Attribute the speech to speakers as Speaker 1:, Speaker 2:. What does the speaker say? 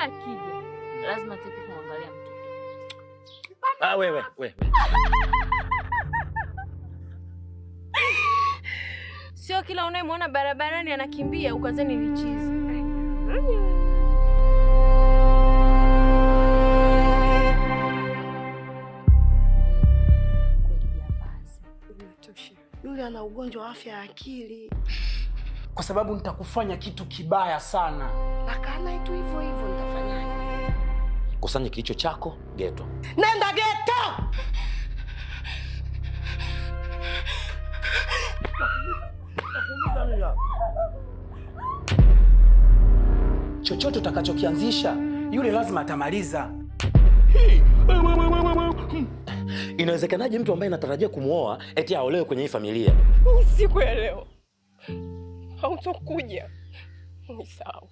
Speaker 1: akija lazima tuke kumwangalia mtoto.
Speaker 2: Wewe.
Speaker 1: Sio kila unayemwona barabarani anakimbia ukazeni ni chizi.
Speaker 3: Yule ana ugonjwa wa afya ya akili.
Speaker 4: Kwa sababu nitakufanya kitu kibaya sana.
Speaker 3: Akana itu hivyo nitafanyaje?
Speaker 2: Kusanya kilicho chako, geto.
Speaker 3: Nenda geto!
Speaker 4: Chochote utakachokianzisha, yule lazima atamaliza.
Speaker 2: Inawezekanaje mtu ambaye anatarajia kumuoa eti aolewe kwenye hii familia?
Speaker 3: Usiku ya leo hautakuja. Ni sawa.